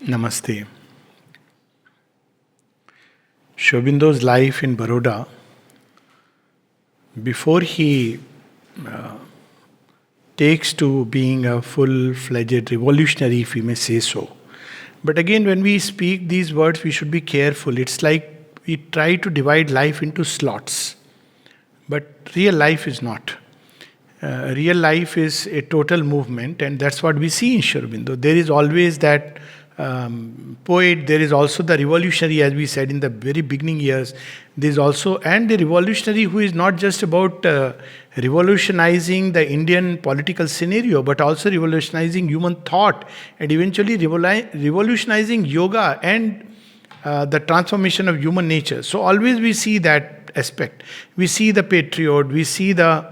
Namaste. Sri Aurobindo's life in Baroda, before he takes to being a full-fledged revolutionary, if we may say so. But again, when we speak these words, we should be careful. It's like we try to divide life into slots, but real life is not. Real life is a total movement, and that's what we see in Sri Aurobindo. There is always that poet, there is also the revolutionary, as we said in the very beginning years. There's also, and the revolutionary who is not just about revolutionizing the Indian political scenario, but also revolutionizing human thought and eventually revolutionizing yoga and the transformation of human nature. So always we see that aspect. We see the patriot, we see the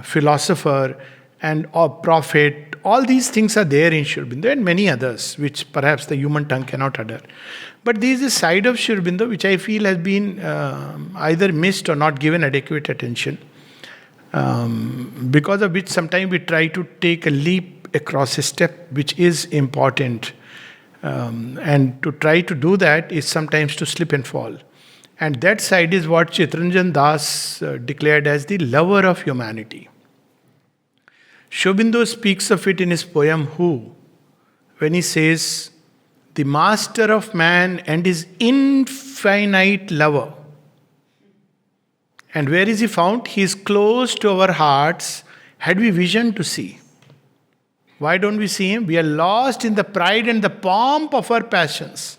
philosopher and prophet. All these things are there in Sri Aurobindo and many others, which perhaps the human tongue cannot utter. But there is a side of Sri Aurobindo which I feel has been either missed or not given adequate attention, because of which sometimes we try to take a leap across a step which is important. And to try to do that is sometimes to slip and fall. And that side is what Chittaranjan Das declared as the lover of humanity. Sri Aurobindo speaks of it in his poem Who, when he says, the master of man and his infinite lover. And where is he found? He is close to our hearts, had we vision to see. Why don't we see him? We are lost in the pride and the pomp of our passions.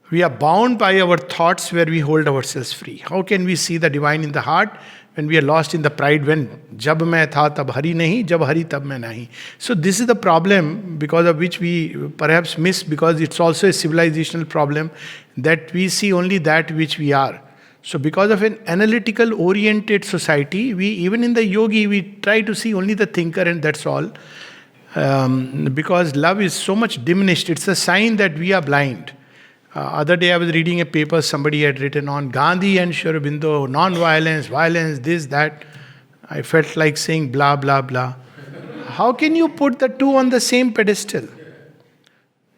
We are bound by our thoughts where we hold ourselves free. How can we see the divine in the heart when we are lost in the pride, when jab main tha tab hari nahi, jab hari tab main nahi. So this is the problem because of which we perhaps miss, because it's also a civilizational problem that we see only that which we are. So because of an analytical oriented society, we even in the yogi, we try to see only the thinker and that's all. Because love is so much diminished, it's a sign that we are blind. Other day I was reading a paper somebody had written on Gandhi and Sri Aurobindo, non-violence, violence, this, that. I felt like saying blah, blah, blah. How can you put the two on the same pedestal?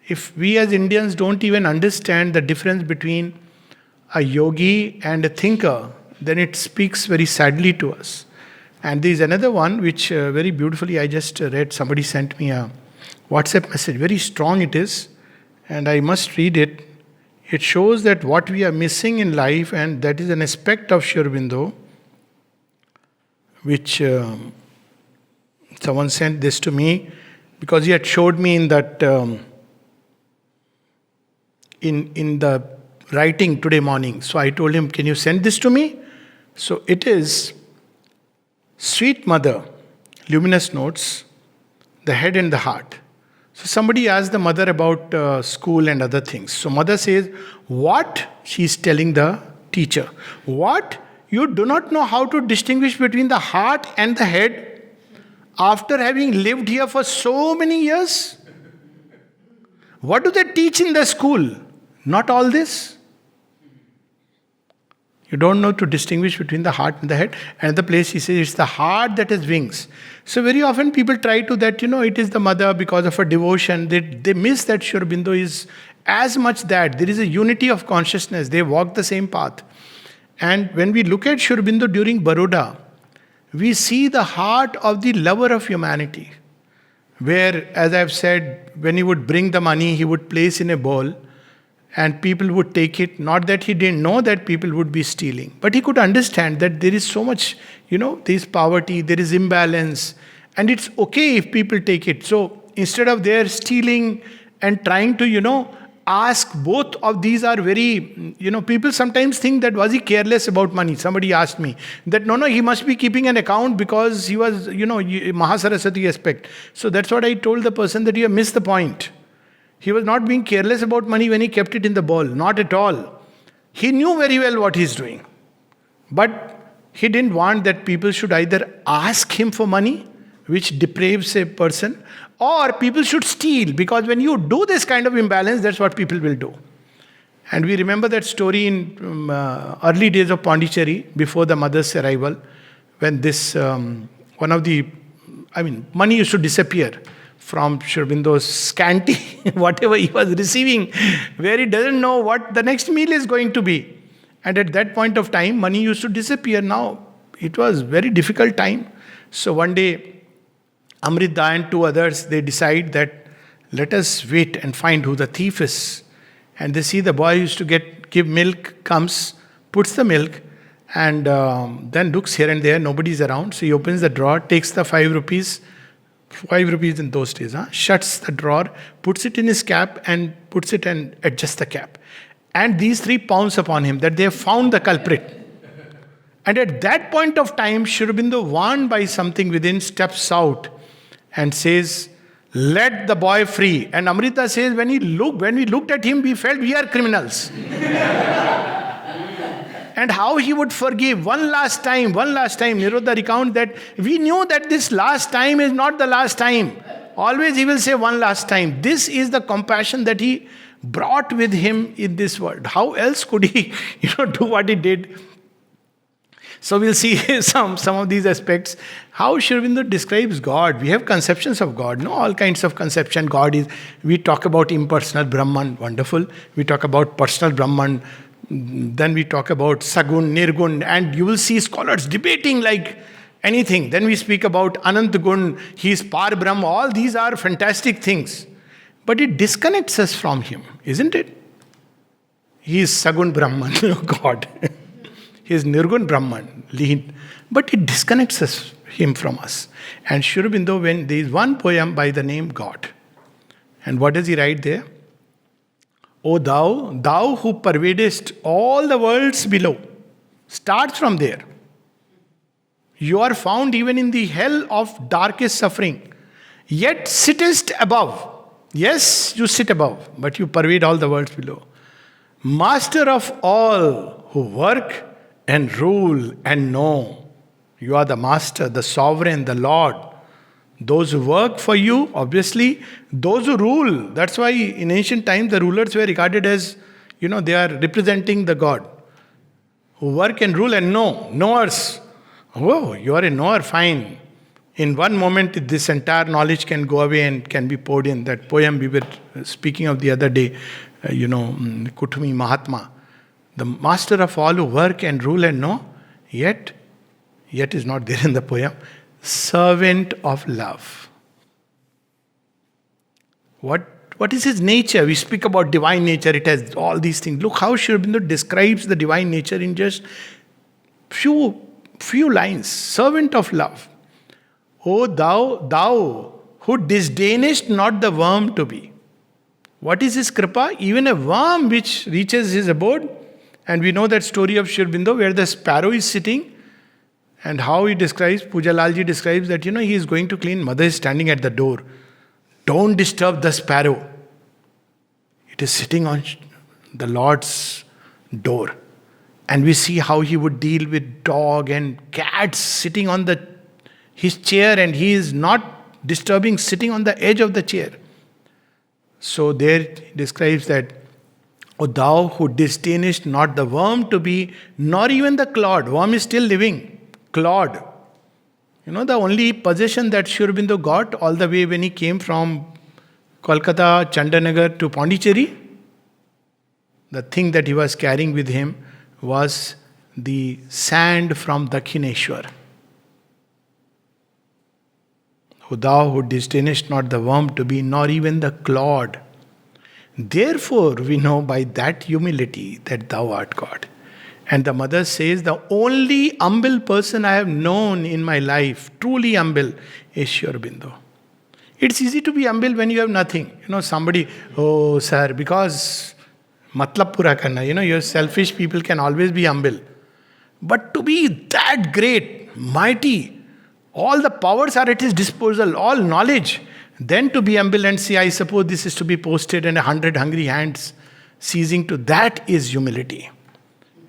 If we as Indians don't even understand the difference between a yogi and a thinker, then it speaks very sadly to us. And there is another one which very beautifully I just read. Somebody sent me a WhatsApp message. Very strong it is. And I must read it. It shows that what we are missing in life, and that is an aspect of Sri Aurobindo, which someone sent this to me because he had showed me in that in the writing today morning. So I told him, can you send this to me? So it is Sweet Mother, Luminous Notes, the Head and the Heart. So somebody asked the mother about school and other things. So mother says, what? She is telling the teacher. What? You do not know how to distinguish between the heart and the head after having lived here for so many years? What do they teach in the school? Not all this. You don't know to distinguish between the heart and the head. And the place he says it's the heart that has wings. So very often people try to that, it is the mother because of her devotion. They miss that Sri Aurobindo is as much that. There is a unity of consciousness. They walk the same path. And when we look at Sri Aurobindo during Baroda, we see the heart of the lover of humanity. Where, as I've said, when he would bring the money, he would place in a bowl. And people would take it, not that he didn't know that people would be stealing, but he could understand that there is so much, there is poverty, there is imbalance, and it's okay if people take it. So instead of their stealing and trying to, ask, both of these are very, people sometimes think that was he careless about money. Somebody asked me that, no, he must be keeping an account because he was, Mahasaraswati aspect. So that's what I told the person, that you have missed the point. He was not being careless about money when he kept it in the bowl. Not at all. He knew very well what he's doing. But he didn't want that people should either ask him for money, which depraves a person, or people should steal. Because when you do this kind of imbalance, that's what people will do. And we remember that story in early days of Pondicherry, before the mother's arrival, when this, money used to disappear from Sri Aurobindo's scanty, whatever he was receiving, where he doesn't know what the next meal is going to be. And at that point of time, money used to disappear. Now, it was very difficult time. So one day, Amrita and two others, they decide that let us wait and find who the thief is. And they see the boy used to give milk, comes, puts the milk, and then looks here and there, nobody's around. So he opens the drawer, takes the 5 rupees in those days, shuts the drawer, puts it in his cap and puts it and adjusts the cap. And these 3 pounce upon him that they have found the culprit. And at that point of time, Sri Aurobindo, warned by something within, steps out and says, let the boy free. And Amrita says, when we looked at him, we felt we are criminals. And how he would forgive one last time. Nirodha recounts that we knew that this last time is not the last time. Always he will say one last time. This is the compassion that he brought with him in this world. How else could he do what he did? So we'll see some of these aspects. How Sri Aurobindo describes God. We have conceptions of God, all kinds of conception. God is, we talk about impersonal Brahman, wonderful. We talk about personal Brahman. Then we talk about Sagun, Nirgun, and you will see scholars debating like anything. Then we speak about Anant Gun, he is Par Brahm. All these are fantastic things. But it disconnects us from him, isn't it? He is Sagun Brahman, God. He is Nirgun Brahman, lean. But it disconnects him from us. And Sri Aurobindo, when there is one poem by the name God. And what does he write there? O thou who pervadest all the worlds below. Starts from there. You are found even in the hell of darkest suffering. Yet sittest above. Yes, you sit above, but you pervade all the worlds below. Master of all who work and rule and know. You are the master, the sovereign, the Lord. Those who work for you, obviously, those who rule. That's why in ancient times the rulers were regarded as, they are representing the God. Who work and rule and know. Knowers. Oh, you are a knower, fine. In one moment, this entire knowledge can go away and can be poured in. That poem we were speaking of the other day, Kutumi Mahatma. The master of all who work and rule and know, yet is not there in the poem. Servant of love. What is his nature? We speak about divine nature, it has all these things. Look how Sri Aurobindo describes the divine nature in just few lines. Servant of love. O thou who disdainest not the worm to be. What is his kripa? Even a worm which reaches his abode. And we know that story of Sri Aurobindo where the sparrow is sitting. And how he describes, Puja Lalji describes that, he is going to clean, mother is standing at the door. Don't disturb the sparrow. It is sitting on the Lord's door. And we see how he would deal with dog and cats sitting on his chair, and he is not disturbing, sitting on the edge of the chair. So there he describes that, O thou who disdainest not the worm to be, nor even the clod. Worm is still living. Clod. The only possession that Sri Aurobindo got all the way when he came from Kolkata, Chandanagar to Pondicherry, the thing that he was carrying with him was the sand from Dakshineshwar. O thou who disdainest not the worm to be, nor even the clod. Therefore we know by that humility that thou art God. And the mother says, the only humble person I have known in my life, truly humble, is Sri Aurobindo. It's easy to be humble when you have nothing. Somebody, oh sir, because matlab pura karna, your selfish people can always be humble. But to be that great, mighty, all the powers are at his disposal, all knowledge, then to be humble and say, I suppose this is to be posted and 100 hungry hands seizing to, that is humility.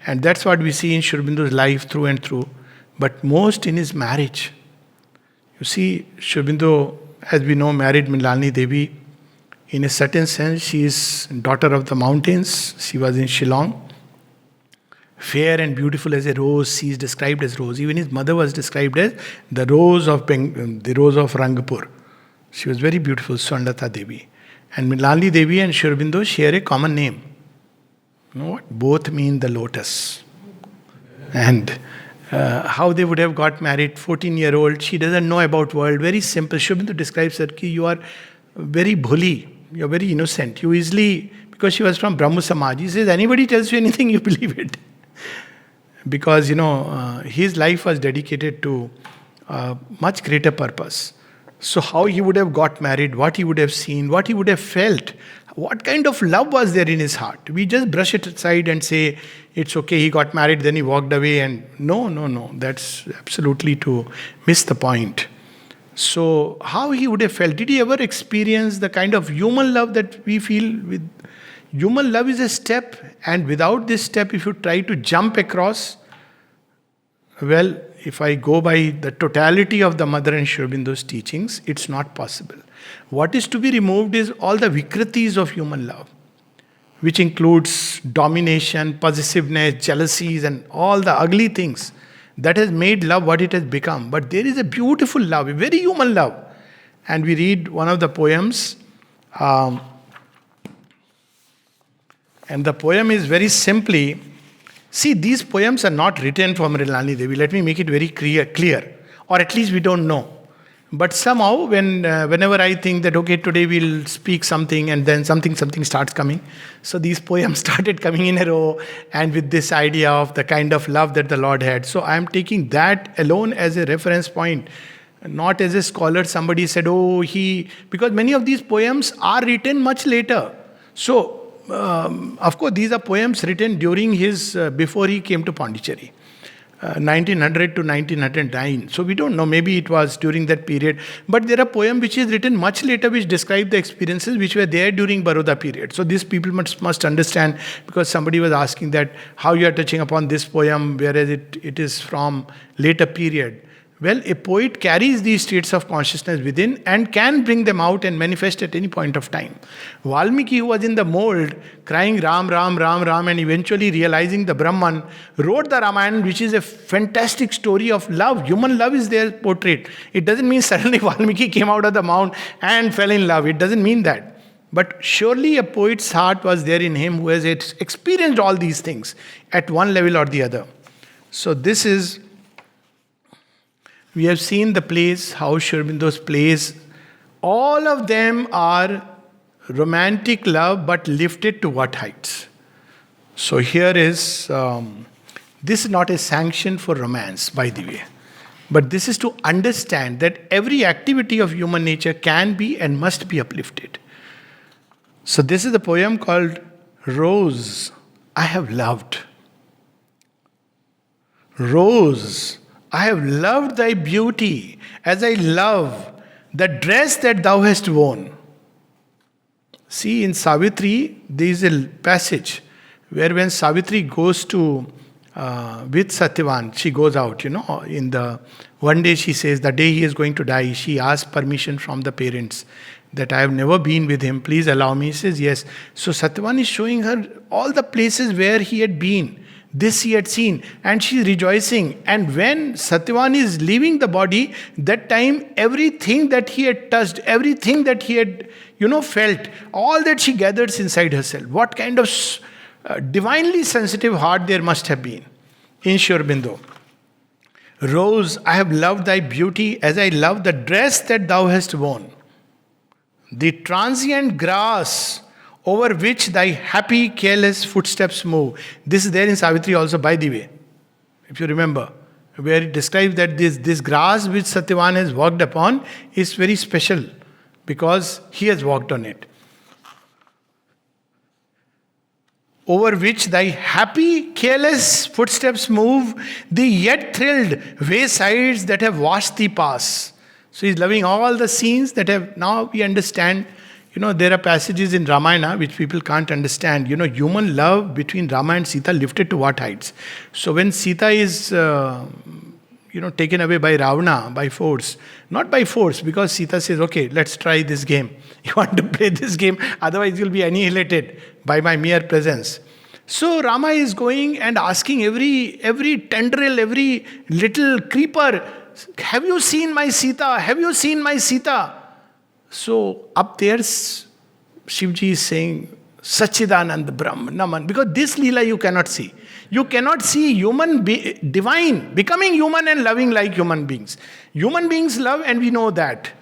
And that's what we see in Sri Aurobindo's life through and through. But most in his marriage. You see, Sri Aurobindo, as we know, married Mrignalini Devi. In a certain sense, she is daughter of the mountains. She was in Shillong. Fair and beautiful as a rose, she is described as rose. Even his mother was described as the rose of Rangpur. She was very beautiful, Swarnalata Devi. And Mrinalini Devi and Sri Aurobindo share a common name. You know what? Both mean the lotus. And how they would have got married, 14-year-old, she doesn't know about world, very simple. Sri Aurobindo describes her, ki you are very bholi, you are very innocent. You easily, because she was from Brahmo Samaj, he says, anybody tells you anything, you believe it. Because, his life was dedicated to much greater purpose. So how he would have got married, what he would have seen, what he would have felt, what kind of love was there in his heart. We just brush it aside and say, it's okay, he got married, then he walked away. And no, that's absolutely to miss the point. So how he would have felt? Did he ever experience the kind of human love that we feel with? Human love is a step, and without this step, if you try to jump across, well, if I go by the totality of the Mother and Sri Aurobindo's teachings, it's not possible. What is to be removed is all the vikritis of human love, which includes domination, possessiveness, jealousies, and all the ugly things that has made love what it has become. But there is a beautiful love, a very human love. And we read one of the poems, and the poem is very simply, see, these poems are not written for Mrinalini Devi. Let me make it very clear. Or at least we don't know. But somehow, whenever I think that, okay, today we'll speak something, and then something starts coming. So these poems started coming in a row, and with this idea of the kind of love that the Lord had. So I am taking that alone as a reference point. Not as a scholar, somebody said, because many of these poems are written much later. So, of course, these are poems written during his, before he came to Pondicherry, 1900 to 1909. So we don't know, maybe it was during that period. But there are poems which is written much later which describe the experiences which were there during Baroda period. So these people must understand, because somebody was asking that how you are touching upon this poem, whereas it is from later period. Well, a poet carries these states of consciousness within and can bring them out and manifest at any point of time. Valmiki, who was in the mold, crying Ram, Ram, Ram, Ram, and eventually realizing the Brahman, wrote the Ramayana, which is a fantastic story of love. Human love is there portrayed. It doesn't mean suddenly Valmiki came out of the mount and fell in love. It doesn't mean that. But surely a poet's heart was there in him who has experienced all these things at one level or the other. So this is... We have seen the plays, how Sri Aurobindo's plays, all of them are romantic love, but lifted to what heights? So here is, this is not a sanction for romance, by the way. But this is to understand that every activity of human nature can be and must be uplifted. So this is a poem called Rose, I Have Loved. Rose, I have loved thy beauty as I love the dress that thou hast worn. See, in Savitri, there is a passage where when Savitri goes to, with Satyavan, she goes out, one day she says, the day he is going to die, she asks permission from the parents that I have never been with him, please allow me. He says, yes. So Satyavan is showing her all the places where he had been. This he had seen, and she is rejoicing. And when Satyavan is leaving the body, that time everything that he had touched, everything that he had, felt, all that she gathers inside herself. What kind of divinely sensitive heart there must have been in Sri Aurobindo. Rose, I have loved thy beauty as I love the dress that thou hast worn. The transient grass over which thy happy, careless footsteps move. This is there in Savitri also, by the way, if you remember, where it describes that this grass which Satyavan has walked upon is very special because he has walked on it. Over which thy happy, careless footsteps move, the yet thrilled waysides that have watched thee pass. So he's loving all the scenes that have, now we understand. There are passages in Ramayana which people can't understand. Human love between Rama and Sita lifted to what heights? So when Sita is, taken away by Ravana by force, not by force, because Sita says, okay, let's try this game. You want to play this game, otherwise you'll be annihilated by my mere presence. So Rama is going and asking every tendril, every little creeper, have you seen my Sita? Have you seen my Sita? So up there, Shivji is saying, Sachidanand Brahman, because this Leela you cannot see. You cannot see divine, becoming human and loving like human beings. Human beings love and we know that.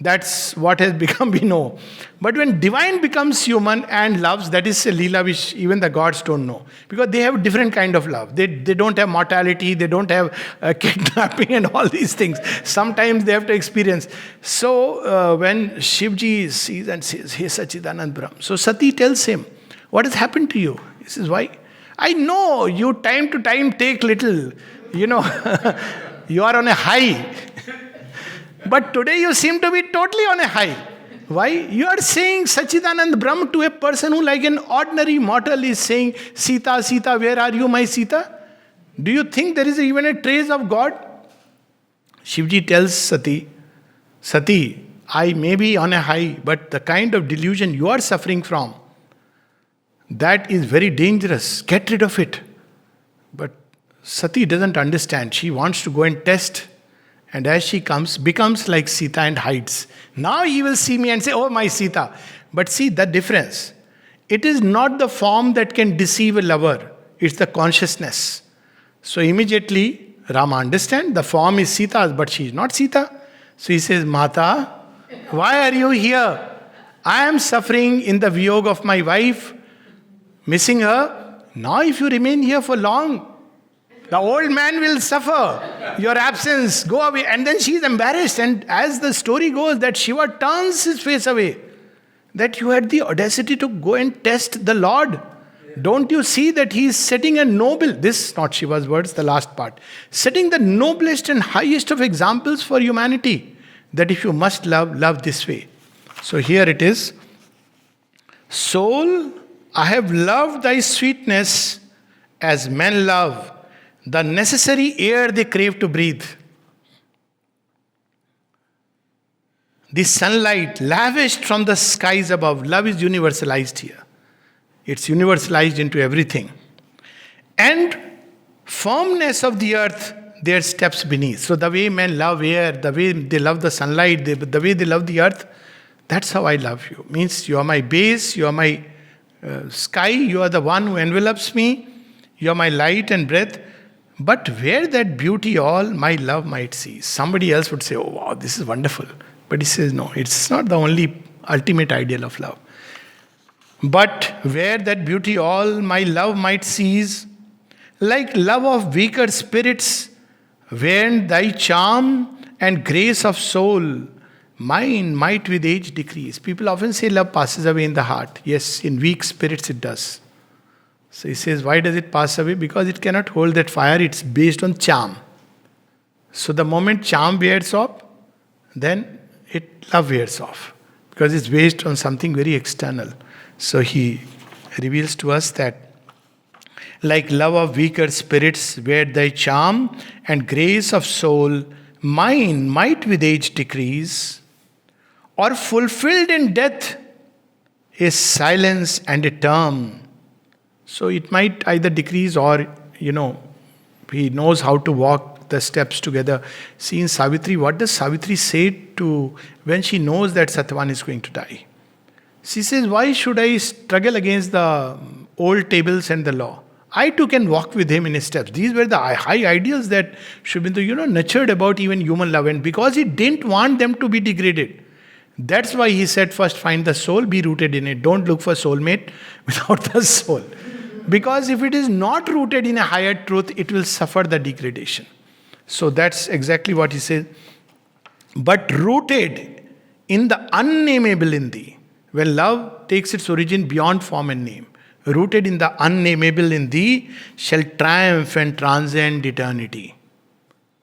That's what has become, we know. But when divine becomes human and loves, that is a Leela which even the gods don't know. Because they have different kind of love. They don't have mortality, they don't have kidnapping and all these things. Sometimes they have to experience. So when Shivji sees and says, Hey Sachidanand Brahm. So Sati tells him, what has happened to you? He says, why? I know you time to time take little, you are on a high. But today you seem to be totally on a high. Why? You are saying Sachidanand Brahm to a person who like an ordinary mortal is saying, Sita, Sita, where are you, my Sita? Do you think there is even a trace of God? Shivji tells Sati, Sati, I may be on a high, but the kind of delusion you are suffering from, that is very dangerous. Get rid of it. But Sati doesn't understand. She wants to go and test. And as she comes, becomes like Sita and hides. Now he will see me and say, oh, my Sita. But see the difference. It is not the form that can deceive a lover. It's the consciousness. So immediately, Rama understands the form is Sita's, but she is not Sita. So he says, Mata, why are you here? I am suffering in the viyog of my wife, missing her. Now if you remain here for long, the old man will suffer your absence, go away. And then she is embarrassed. And as the story goes, that Shiva turns his face away. That you had the audacity to go and test the Lord. Don't you see that he is setting a noble, this not Shiva's words, the last part, setting the noblest and highest of examples for humanity. That if you must love, love this way. So here it is. Soul, I have loved thy sweetness as men love the necessary air they crave to breathe. The sunlight lavished from the skies above. Love is universalized here. It's universalized into everything. And firmness of the earth, their steps beneath. So the way men love air, the way they love the sunlight, the way they love the earth, that's how I love you. Means you are my base, you are my sky, you are the one who envelops me, you are my light and breath. But where that beauty all my love might see. Somebody else would say, oh wow, this is wonderful. But he says, no, it's not the only ultimate ideal of love. But where that beauty all my love might seize, like love of weaker spirits, when thy charm and grace of soul, mine might with age decrease. People often say love passes away in the heart. Yes, in weak spirits it does. So he says, why does it pass away? Because it cannot hold that fire, it's based on charm. So the moment charm wears off, then love wears off. Because it's based on something very external. So he reveals to us that like love of weaker spirits, where thy charm and grace of soul, mine might with age decrease, or fulfilled in death is silence and a term. So it might either decrease or, he knows how to walk the steps together. See in Savitri, what does Savitri say to when she knows that Satyavan is going to die? She says, why should I struggle against the old tables and the law? I too can walk with him in his steps. These were the high ideals that Sri Aurobindo, nurtured about even human love. And because he didn't want them to be degraded, that's why he said, first find the soul, be rooted in it. Don't look for soulmate without the soul. Because if it is not rooted in a higher truth, it will suffer the degradation. So that's exactly what he says. But rooted in the unnameable in thee, when love takes its origin beyond form and name, rooted in the unnameable in thee, shall triumph and transcend eternity.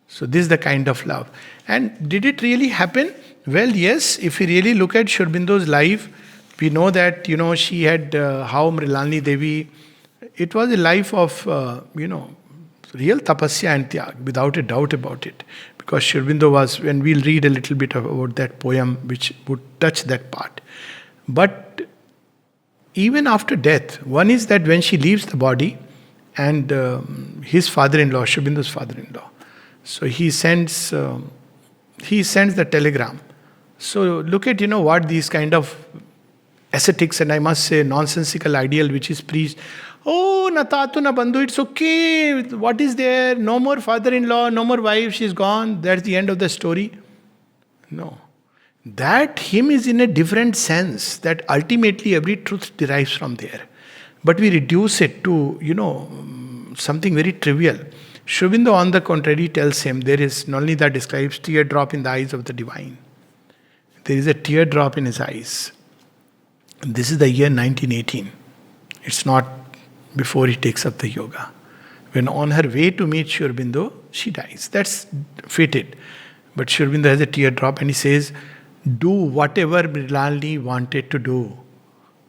So this is the kind of love. And did it really happen? Well, yes, if we really look at Sri Aurobindo's life, we know that, she had how Mrilalini Devi, it was a life of, real tapasya and tyag, without a doubt about it. Because Sri Aurobindo was, and we'll read a little bit about that poem which would touch that part. But even after death, one is that when she leaves the body, and his father-in-law, Sri Aurobindo's father-in-law, so he sends the telegram So look at, what these kind of ascetics and I must say nonsensical ideal which is preached. Oh, natatu na bandhu, it's okay. What is there? No more father-in-law, no more wife, she's gone. That's the end of the story. No. That hymn is in a different sense, that ultimately every truth derives from there. But we reduce it to, something very trivial. Sri Aurobindo, on the contrary, tells him there is not only that describes teardrop in the eyes of the divine. There is a teardrop in his eyes. This is the year 1918. It's not before he takes up the yoga. When on her way to meet Sri Aurobindo, she dies. That's fated. But Sri Aurobindo has a teardrop and he says, do whatever Mrinalini wanted to do.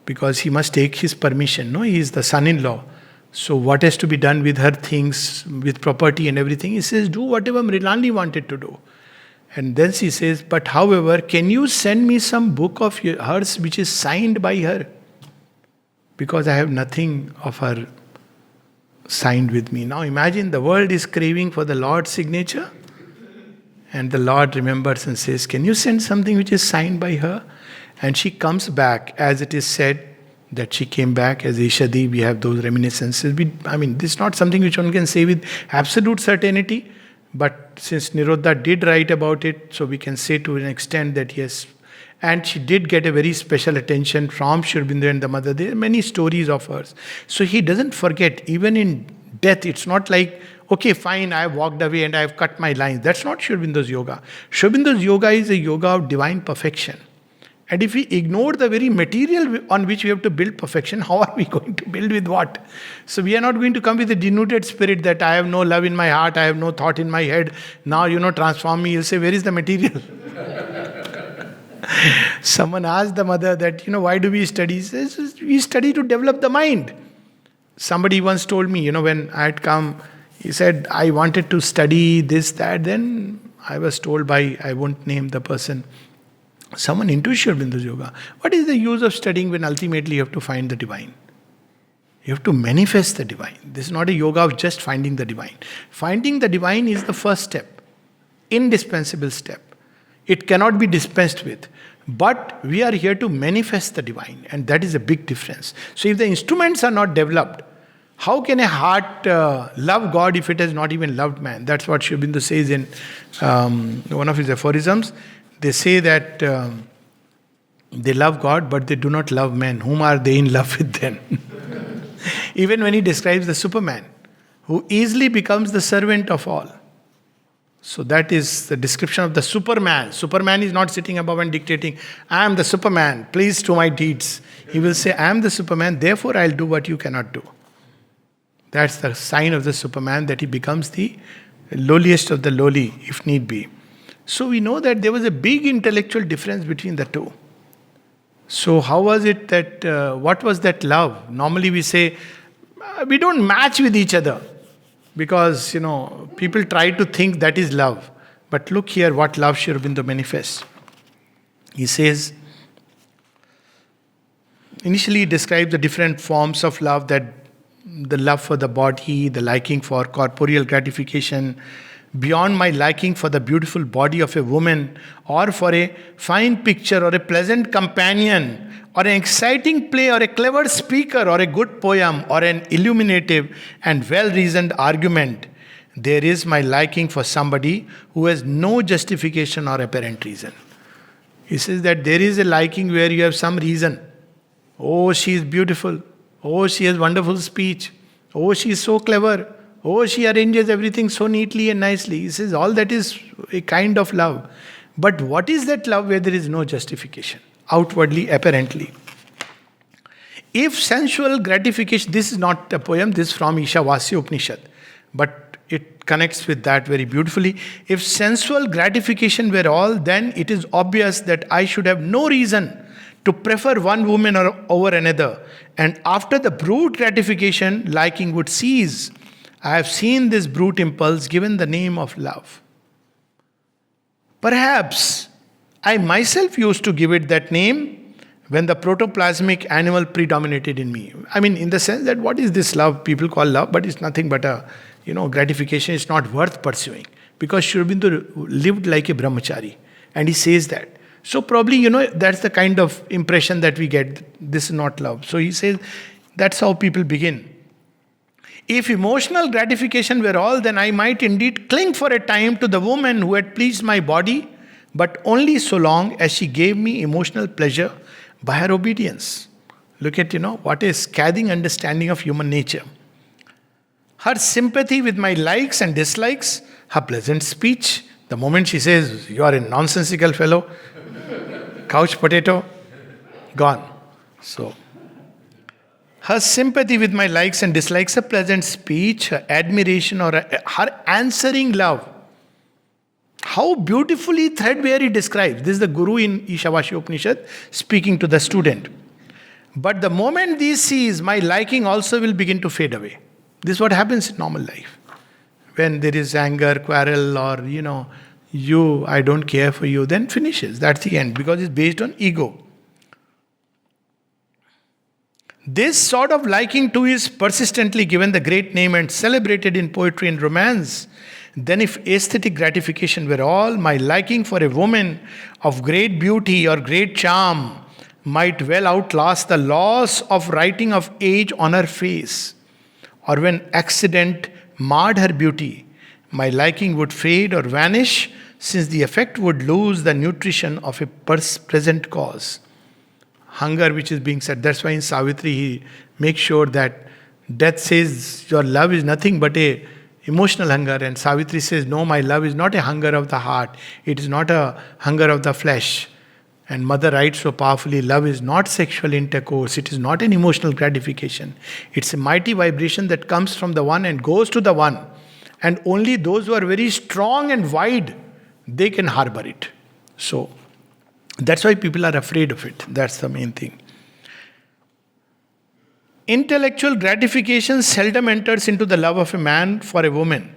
Because he must take his permission. No, he is the son-in-law. So what has to be done with her things, with property and everything? He says, do whatever Mrinalini wanted to do. And then she says, but however, can you send me some book of hers which is signed by her? Because I have nothing of her signed with me. Now imagine the world is craving for the Lord's signature. And the Lord remembers and says, can you send something which is signed by her? And she comes back, as it is said, that she came back as Ishadi. We have those reminiscences. This is not something which one can say with absolute certainty. But since Nirodha did write about it, so we can say to an extent that yes. And she did get a very special attention from Sri Aurobindo and the mother. There are many stories of hers. So he doesn't forget, even in death, it's not like, okay, fine, I have walked away and I have cut my lines. That's not Sri Aurobindo's yoga. Sri Aurobindo's yoga is a yoga of divine perfection. And if we ignore the very material on which we have to build perfection, how are we going to build with what? So we are not going to come with a denuded spirit that I have no love in my heart, I have no thought in my head. Now, transform me. You'll say, where is the material? Someone asked the mother that, why do we study? He says, we study to develop the mind. Somebody once told me, when I had come, he said, I wanted to study this, that. Then I was told by, I won't name the person, someone into Sri Aurobindo's yoga. What is the use of studying when ultimately you have to find the divine? You have to manifest the divine. This is not a yoga of just finding the divine. Finding the divine is the first step, indispensable step. It cannot be dispensed with. But we are here to manifest the divine, and that is a big difference. So if the instruments are not developed, how can a heart love God if it has not even loved man? That's what Sri Aurobindo says in one of his aphorisms. They say that they love God, but they do not love men. Whom are they in love with then? Even when he describes the Superman, who easily becomes the servant of all. So that is the description of the Superman. Superman is not sitting above and dictating, I am the Superman, please do my deeds. He will say, I am the Superman, therefore I'll do what you cannot do. That's the sign of the Superman, that he becomes the lowliest of the lowly, if need be. So we know that there was a big intellectual difference between the two. So how was it that, what was that love? Normally we say, we don't match with each other. Because, people try to think that is love. But look here what love Sri Aurobindo manifests. He says, initially he describes the different forms of love, that the love for the body, the liking for corporeal gratification, beyond my liking for the beautiful body of a woman, or for a fine picture, or a pleasant companion, or an exciting play, or a clever speaker, or a good poem, or an illuminative and well-reasoned argument, there is my liking for somebody who has no justification or apparent reason. He says that there is a liking where you have some reason. Oh, she is beautiful. Oh, she has wonderful speech. Oh, she is so clever. Oh, she arranges everything so neatly and nicely. He says all that is a kind of love. But what is that love where there is no justification? Outwardly, apparently. If sensual gratification, this is not a poem, this is from Ishavasya Upanishad, but it connects with that very beautifully. If sensual gratification were all, then it is obvious that I should have no reason to prefer one woman over another. And after the brute gratification, liking would cease. I have seen this brute impulse given the name of love. Perhaps I myself used to give it that name when the protoplasmic animal predominated in me. In the sense that what is this love people call love, but it's nothing but a gratification. It's not worth pursuing. Because Sri Aurobindo lived like a brahmachari. And he says that. So probably, that's the kind of impression that we get. This is not love. So he says, that's how people begin. If emotional gratification were all, then I might indeed cling for a time to the woman who had pleased my body, but only so long as she gave me emotional pleasure by her obedience. Look at, what a scathing understanding of human nature. Her sympathy with my likes and dislikes, her pleasant speech, the moment she says, you are a nonsensical fellow, couch potato, gone. So, her sympathy with my likes and dislikes, her pleasant speech, her admiration, or her answering love. How beautifully threadbare he describes. This is the Guru in Ishavasya Upanishad speaking to the student. But the moment these cease, my liking also will begin to fade away. This is what happens in normal life. When there is anger, quarrel, or I don't care for you, then finishes. That's the end, because it's based on ego. This sort of liking too is persistently given the great name and celebrated in poetry and romance. Then if aesthetic gratification were all, my liking for a woman of great beauty or great charm might well outlast the loss of writing of age on her face. Or when accident marred her beauty, my liking would fade or vanish, since the effect would lose the nutrition of a present cause. Hunger which is being said. That's why in Savitri he makes sure that death says your love is nothing but a emotional hunger, and Savitri says, no, my love is not a hunger of the heart. It is not a hunger of the flesh. And Mother writes so powerfully, love is not sexual intercourse. It is not an emotional gratification. It's a mighty vibration that comes from the one and goes to the one. And only those who are very strong and wide, they can harbor it. So, that's why people are afraid of it. That's the main thing. Intellectual gratification seldom enters into the love of a man for a woman.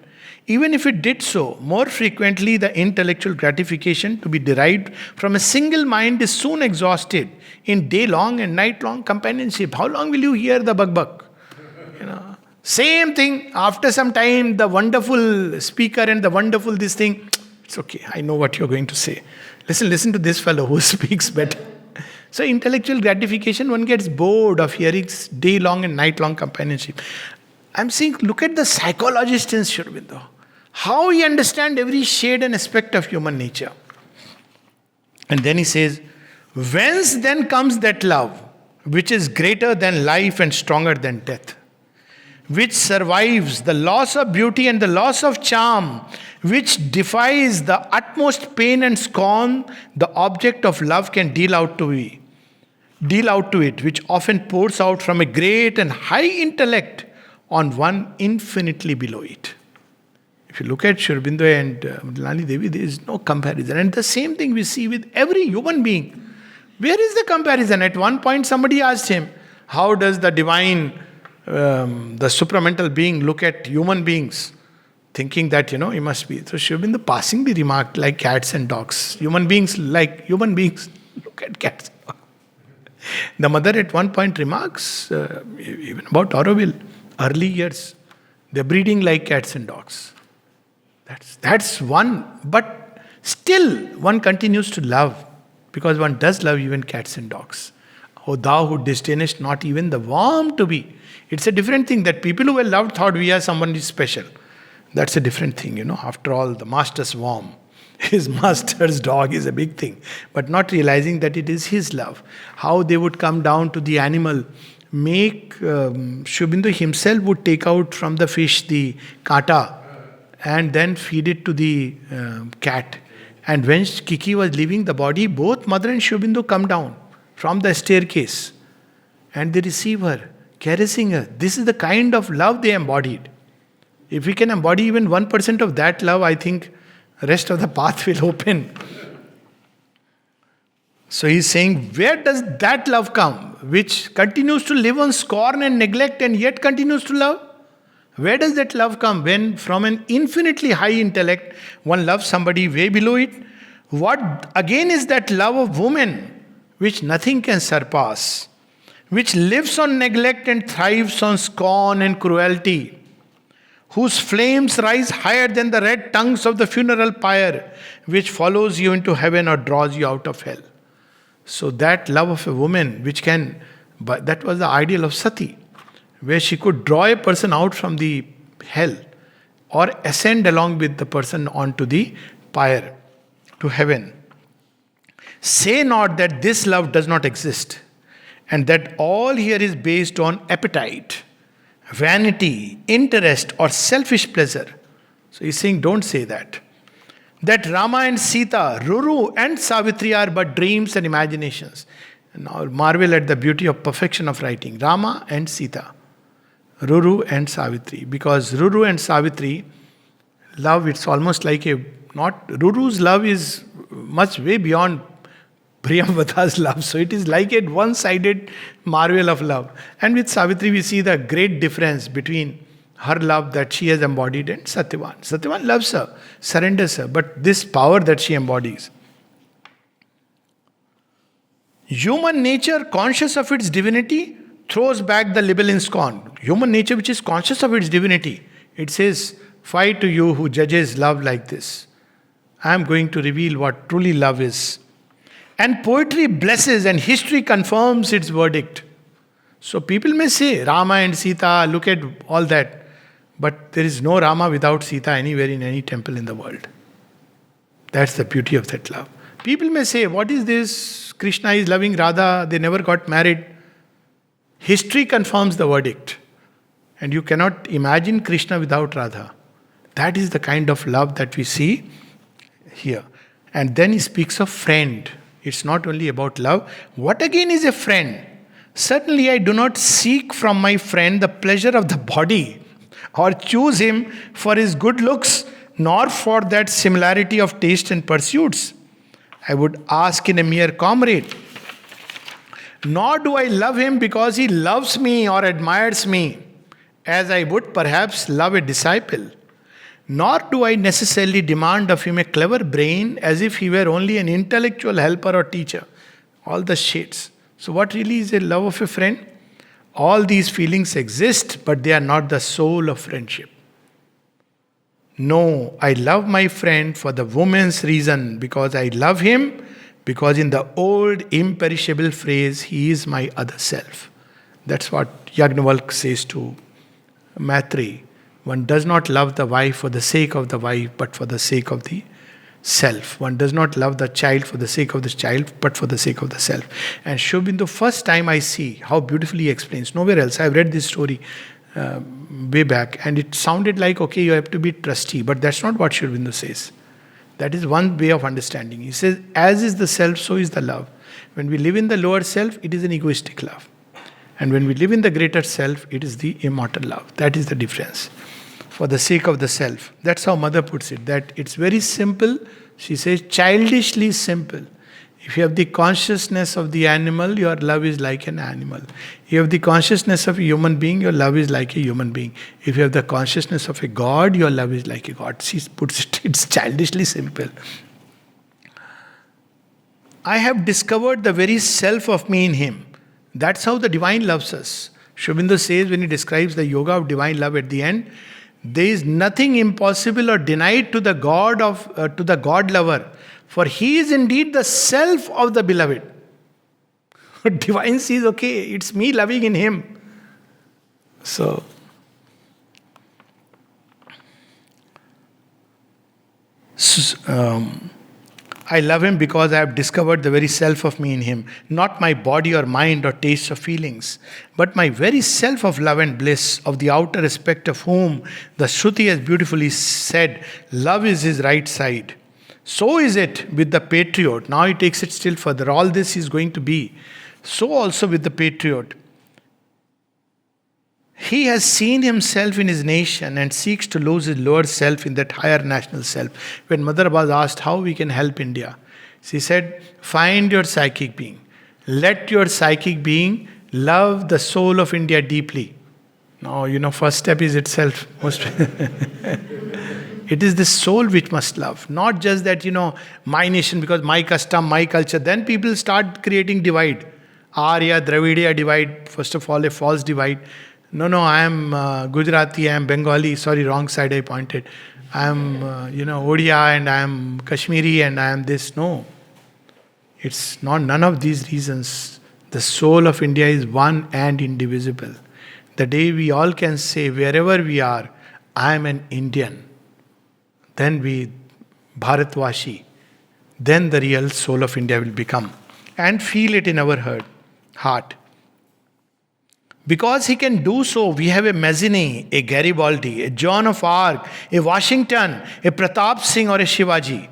Even if it did so, more frequently the intellectual gratification to be derived from a single mind is soon exhausted in day-long and night-long companionship. How long will you hear the buck? Same thing. After some time, the wonderful speaker and the wonderful this thing. It's okay. I know what you're going to say. Listen to this fellow who speaks better. So intellectual gratification, one gets bored of hearing day-long and night-long companionship. I'm saying, look at the psychologist in Sri Aurobindo. How he understands every shade and aspect of human nature. And then he says, whence then comes that love, which is greater than life and stronger than death, which survives the loss of beauty and the loss of charm, which defies the utmost pain and scorn the object of love can deal out to it, which often pours out from a great and high intellect on one infinitely below it. If you look at Sri Aurobindo and Mridulani Devi, there is no comparison. And the same thing we see with every human being. Where is the comparison? At one point somebody asked him, how does the divine, the supramental being look at human beings? Thinking that, he must be. So Sri Aurobindo passingly remarked, like cats and dogs. Human beings like human beings look at cats and dogs. The mother at one point remarks, even about Auroville, early years, they're breeding like cats and dogs. That's one, but still one continues to love, because one does love even cats and dogs. O thou who disdainest not even the worm to be. It's a different thing that people who were loved thought we are someone is special. That's a different thing, After all, the master's worm, his master's dog is a big thing. But not realizing that it is his love. How they would come down to the animal, make Sri Aurobindo himself would take out from the fish the kata and then feed it to the cat. And when Kiki was leaving the body, both mother and Sri Aurobindo come down from the staircase and they receive her, caressing her. This is the kind of love they embodied. If we can embody even 1% of that love, I think the rest of the path will open. So he's saying, where does that love come, which continues to live on scorn and neglect and yet continues to love? Where does that love come when from an infinitely high intellect one loves somebody way below it? What again is that love of woman which nothing can surpass, which lives on neglect and thrives on scorn and cruelty, whose flames rise higher than the red tongues of the funeral pyre, which follows you into heaven or draws you out of hell. So that love of a woman, which can, but that was the ideal of Sati, where she could draw a person out from the hell or ascend along with the person onto the pyre to heaven. Say not that this love does not exist, and that all here is based on appetite, vanity, interest, or selfish pleasure. So he's saying, don't say that. That Rama and Sita, Ruru and Savitri are but dreams and imaginations. And now marvel at the beauty of perfection of writing. Rama and Sita, Ruru and Savitri. Because Ruru and Savitri, love, it's almost like Ruru's love is much way beyond Priyambada's love. So it is like a one-sided marvel of love. And with Savitri we see the great difference between her love that she has embodied and Satyavan. Satyavan loves her, surrenders her, but this power that she embodies. Human nature, conscious of its divinity, throws back the libel in scorn. Human nature which is conscious of its divinity, it says, "Fie to you who judges love like this. I am going to reveal what truly love is." And poetry blesses and history confirms its verdict. So people may say, Rama and Sita, look at all that. But there is no Rama without Sita anywhere in any temple in the world. That's the beauty of that love. People may say, what is this? Krishna is loving Radha, they never got married. History confirms the verdict. And you cannot imagine Krishna without Radha. That is the kind of love that we see here. And then he speaks of friend. It's not only about love. What again is a friend? Certainly I do not seek from my friend the pleasure of the body, or choose him for his good looks, nor for that similarity of taste and pursuits. I would ask in a mere comrade. Nor do I love him because he loves me or admires me, as I would perhaps love a disciple. Nor do I necessarily demand of him a clever brain as if he were only an intellectual helper or teacher. All the shades. So what really is a love of a friend? All these feelings exist, but they are not the soul of friendship. No, I love my friend for the woman's reason, because I love him, because in the old imperishable phrase, he is my other self. That's what Yagnavalk says to Maitreyi. One does not love the wife for the sake of the wife, but for the sake of the self. One does not love the child for the sake of the child, but for the sake of the self. And Sri Aurobindo, first time I see how beautifully he explains. Nowhere else. I've read this story way back, and it sounded like, okay, you have to be trustee, but that's not what Sri Aurobindo says. That is one way of understanding. He says, as is the self, so is the love. When we live in the lower self, it is an egoistic love. And when we live in the greater self, it is the immortal love. That is the difference. For the sake of the self. That's how Mother puts it. That it's very simple. She says, childishly simple. If you have the consciousness of the animal, your love is like an animal. If you have the consciousness of a human being, your love is like a human being. If you have the consciousness of a God, your love is like a God. She puts it, it's childishly simple. I have discovered the very self of me in him. That's how the divine loves us. Sri Aurobindo says when he describes the yoga of divine love at the end, there is nothing impossible or denied to the God lover, for he is indeed the self of the beloved. Divine sees, okay, it's me loving in him. So, I love him because I have discovered the very self of me in him, not my body or mind or tastes or feelings, but my very self of love and bliss, of the outer aspect of whom the Shruti has beautifully said, love is his right side. So is it with the patriot. Now he takes it still further. All this is going to be. So also with the patriot. He has seen himself in his nation and seeks to lose his lower self in that higher national self. When Mother was asked how we can help India, she said, find your psychic being. Let your psychic being love the soul of India deeply. Now, first step is itself. It is the soul which must love. Not just that, my nation, because my custom, my culture. Then people start creating divide. Arya, Dravidiya divide. First of all, a false divide. No, no, I am Gujarati, I am Bengali. Sorry, wrong side I pointed. I am, Odia and I am Kashmiri and I am this. No, it's not none of these reasons. The soul of India is one and indivisible. The day we all can say, wherever we are, I am an Indian, then we, Bharatvashi, then the real soul of India will become. And feel it in our heart. Because he can do so, we have a Mazzini, a Garibaldi, a Joan of Arc, a Washington, a Pratap Singh, or a Shivaji.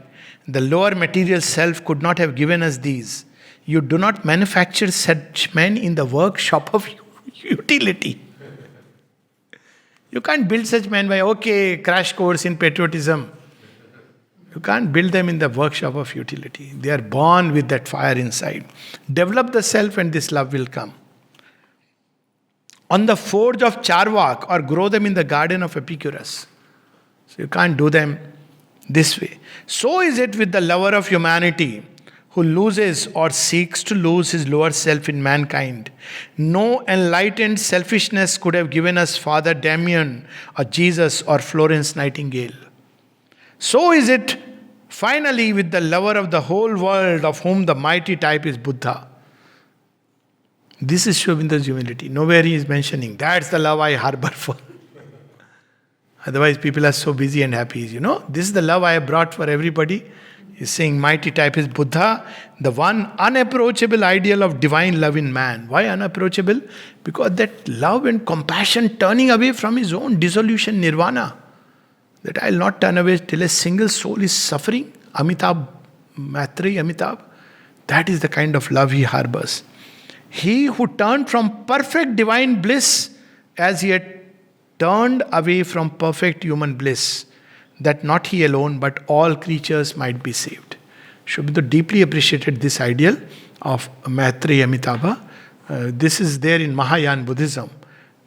The lower material self could not have given us these. You do not manufacture such men in the workshop of utility. You can't build such men by, crash course in patriotism. You can't build them in the workshop of utility. They are born with that fire inside. Develop the self and this love will come. On the forge of Charvak, or grow them in the garden of Epicurus. So you can't do them this way. So is it with the lover of humanity, who loses or seeks to lose his lower self in mankind. No enlightened selfishness could have given us Father Damien or Jesus or Florence Nightingale. So is it finally with the lover of the whole world, of whom the mighty type is Buddha. This is Sri Aurobindo's humility. Nowhere he is mentioning, that's the love I harbor for. Otherwise people are so busy and happy. This is the love I have brought for everybody. He's saying mighty type is Buddha, the one unapproachable ideal of divine love in man. Why unapproachable? Because that love and compassion turning away from his own dissolution, nirvana. That I'll not turn away till a single soul is suffering. Amitabh, Maitreyi Amitabh. That is the kind of love he harbors. He who turned from perfect divine bliss as he had turned away from perfect human bliss, that not he alone but all creatures might be saved. Sri Aurobindo deeply appreciated this ideal of Maitreyi Amitabha. This is there in Mahayana Buddhism.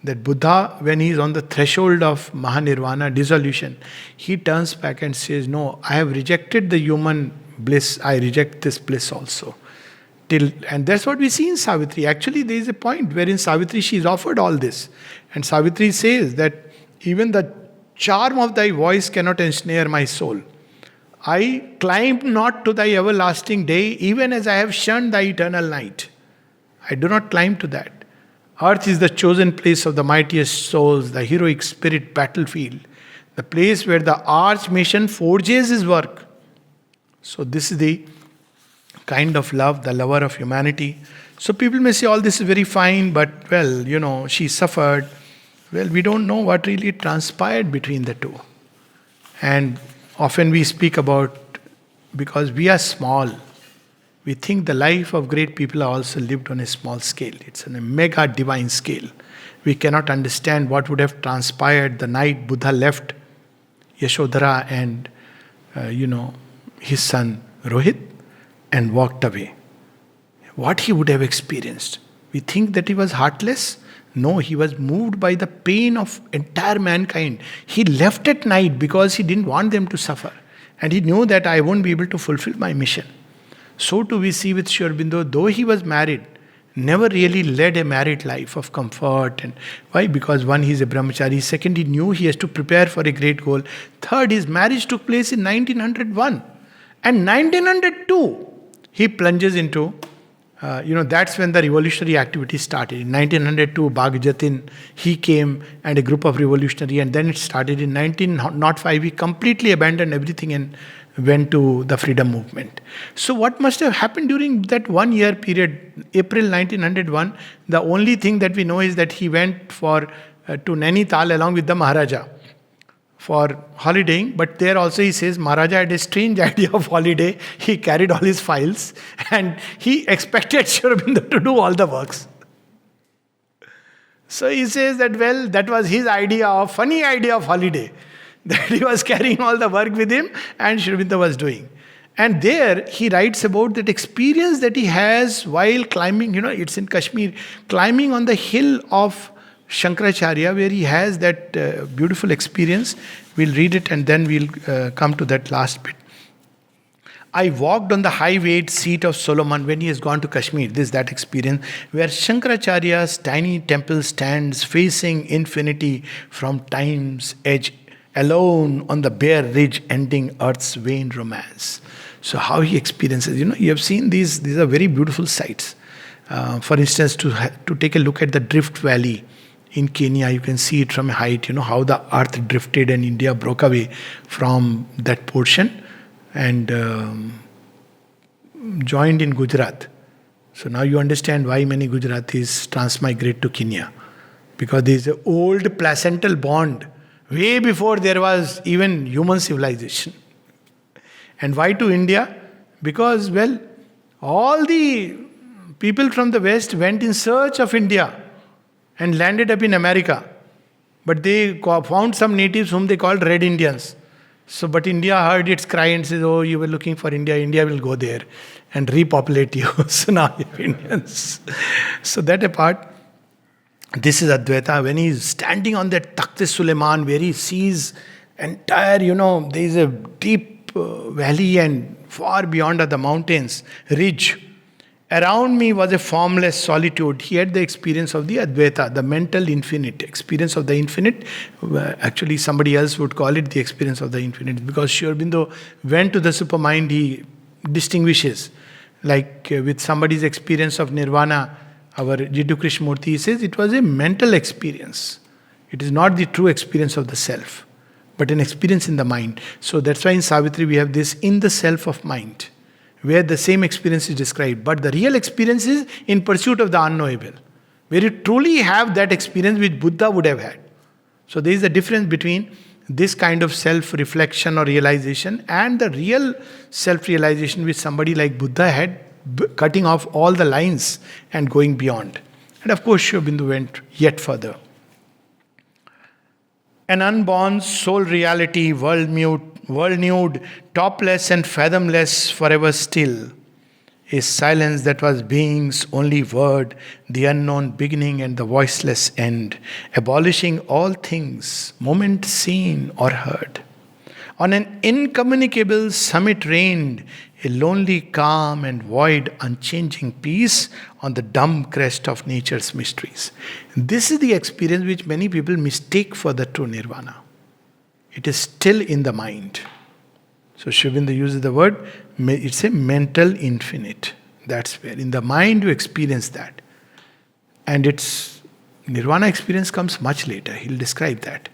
That Buddha, when he is on the threshold of Mahanirvana, dissolution, he turns back and says, no, I have rejected the human bliss, I reject this bliss also. And that's what we see in Savitri. Actually, there is a point wherein Savitri, she is offered all this. And Savitri says that even the charm of thy voice cannot ensnare my soul. I climb not to thy everlasting day, even as I have shunned thy eternal night. I do not climb to that. Earth is the chosen place of the mightiest souls, the heroic spirit battlefield, the place where the arch mason forges his work. So this is the kind of love, the lover of humanity. So people may say all this is very fine, but she suffered. Well, we don't know what really transpired between the two. And often we speak about, because we are small, we think the life of great people are also lived on a small scale. It's on a mega divine scale. We cannot understand what would have transpired the night Buddha left Yashodhara and, his son Rohit and walked away. What he would have experienced. We think that he was heartless. No, he was moved by the pain of entire mankind. He left at night because he didn't want them to suffer. And he knew that I won't be able to fulfill my mission. So too we see with Sri Aurobindo, though he was married, never really led a married life of comfort. And why? Because one, he is a brahmachari. Second, he knew he has to prepare for a great goal. Third, his marriage took place in 1901. And 1902, he plunges into, that's when the revolutionary activity started. In 1902, Bagh Jatin, he came and a group of revolutionary, and then it started in 1905. He completely abandoned everything and went to the freedom movement. So what must have happened during that 1 year period, April 1901? The only thing that we know is that he went to Nainital along with the Maharaja for holidaying, but there also he says Maharaja had a strange idea of holiday. He carried all his files and he expected Sri Aurobindo to do all the works. So he says that, that was his funny idea of holiday. That he was carrying all the work with him and Sri Aurobindo was doing. And there he writes about that experience that he has while climbing, it's in Kashmir, climbing on the hill of Shankaracharya, where he has that beautiful experience. We'll read it and then we'll come to that last bit. I walked on the high-weight seat of Solomon when he has gone to Kashmir. This is that experience where Shankaracharya's tiny temple stands facing infinity from time's edge, alone on the bare ridge ending earth's vain romance. So how he experiences, you have seen these are very beautiful sights. For instance, to take a look at the Drift Valley in Kenya, you can see it from a height, how the earth drifted and India broke away from that portion and joined in Gujarat. So now you understand why many Gujaratis transmigrate to Kenya. Because there is an old placental bond way before there was even human civilization. And why to India? Because, all the people from the West went in search of India and landed up in America. But they found some natives whom they called Red Indians. So, but India heard its cry and says, oh, you were looking for India, India will go there and repopulate you. So now you have Indians. So that apart, this is Advaita. When he is standing on that Takht-e-Suleiman where he sees entire, there is a deep valley and far beyond are the mountains, ridge. Around me was a formless solitude. He had the experience of the Advaita, the mental infinite. Experience of the infinite. Actually, somebody else would call it the experience of the infinite. Because Sri Aurobindo went to the supermind, he distinguishes. Like with somebody's experience of nirvana, our Jiddu Krishnamurti says it was a mental experience. It is not the true experience of the self, but an experience in the mind. So that's why in Savitri we have this in the self of mind, where the same experience is described. But the real experience is in pursuit of the unknowable, where you truly have that experience which Buddha would have had. So there is a difference between this kind of self-reflection or realization and the real self-realization which somebody like Buddha had, cutting off all the lines and going beyond. And of course, Sri Aurobindo went yet further. An unborn soul reality, world nude, topless and fathomless, forever still, is silence that was being's only word, the unknown beginning and the voiceless end, abolishing all things, moment seen or heard. On an incommunicable summit reigned a lonely, calm and void, unchanging peace on the dumb crest of nature's mysteries. This is the experience which many people mistake for the true nirvana. It is still in the mind. So Sri Aurobindo uses the word, it's a mental infinite. That's where in the mind you experience that. And its nirvana experience comes much later. He'll describe that.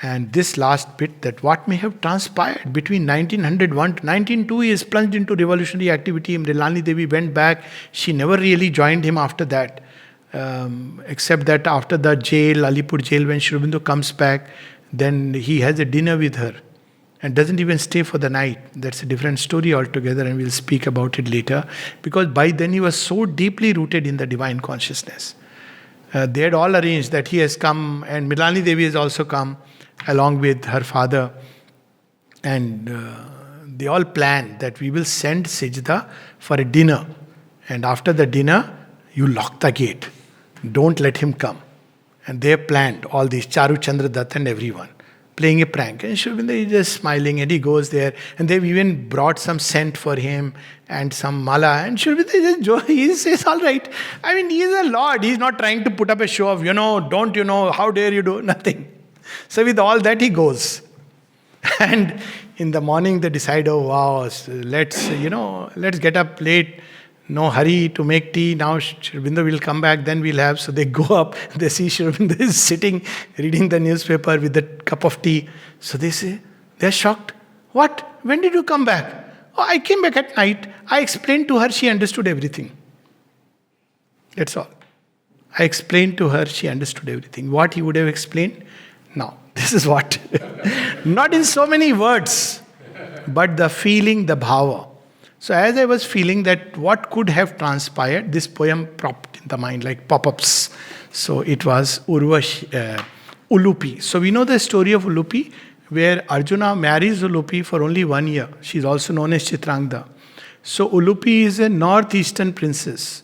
And this last bit, that what may have transpired between 1901 to 1902, he is plunged into revolutionary activity. Mrilani Devi went back. She never really joined him after that. Except that after the jail, Alipur jail, when Sri Aurobindo comes back, then he has a dinner with her and doesn't even stay for the night. That's a different story altogether, and we'll speak about it later. Because by then he was so deeply rooted in the divine consciousness. They had all arranged that he has come, and Mrilani Devi has also come along with her father. And they all planned that we will send Sejda for a dinner. And after the dinner, you lock the gate. Don't let him come. And they planned all these, Charu Chandra Dutt and everyone, playing a prank. And Sri Aurobindo is just smiling and he goes there. And they've even brought some scent for him and some mala. And Sri Aurobindo he says, all right. I mean, he is a lord. He's not trying to put up a show of, don't how dare you do, nothing. So with all that he goes. And in the morning they decide, oh wow, let's get up late. No hurry to make tea. Now Sri Aurobindo will come back, then we'll have. So they go up, they see Sri Aurobindo is sitting, reading the newspaper with a cup of tea. So they say, they're shocked. What? When did you come back? Oh, I came back at night. I explained to her, she understood everything. That's all. I explained to her, she understood everything. What he would have explained? Now, this is what. Not in so many words, but the feeling, the bhava. So as I was feeling that what could have transpired, this poem popped in the mind like pop-ups. So it was Ulupi. So we know the story of Ulupi, where Arjuna marries Ulupi for only 1 year. She is also known as Chitrangda. So Ulupi is a northeastern princess.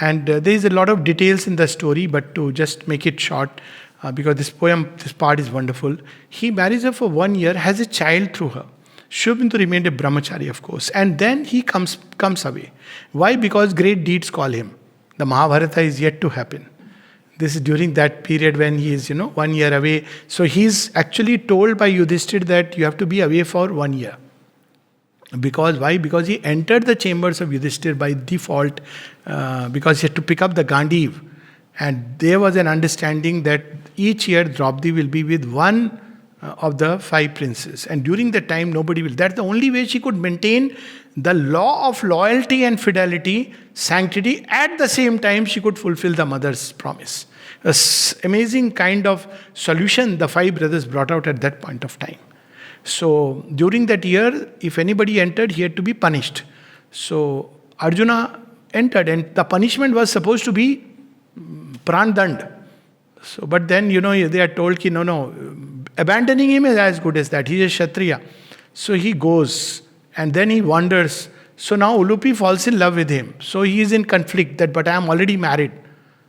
And there is a lot of details in the story, but to just make it short, because this part is wonderful. He marries her for 1 year, has a child through her. Shobindu remained a brahmachari, of course. And then he comes away. Why? Because great deeds call him. The Mahabharata is yet to happen. This is during that period when he is, 1 year away. So he's actually told by Yudhishthir that you have to be away for 1 year. Because why? Because he entered the chambers of Yudhishthir by default, because he had to pick up the Gandiv. And there was an understanding that each year Draupadi will be with one of the 5 princes. And during that time, nobody will. That's the only way she could maintain the law of loyalty and fidelity, sanctity. At the same time, she could fulfill the mother's promise. Amazing kind of solution the 5 brothers brought out at that point of time. So during that year, if anybody entered, he had to be punished. So Arjuna entered, and the punishment was supposed to be prandand. So, but then, they are told, no, abandoning him is as good as that. He is a Kshatriya. So he goes, and then he wanders. So now Ulupi falls in love with him. So he is in conflict that, but I am already married.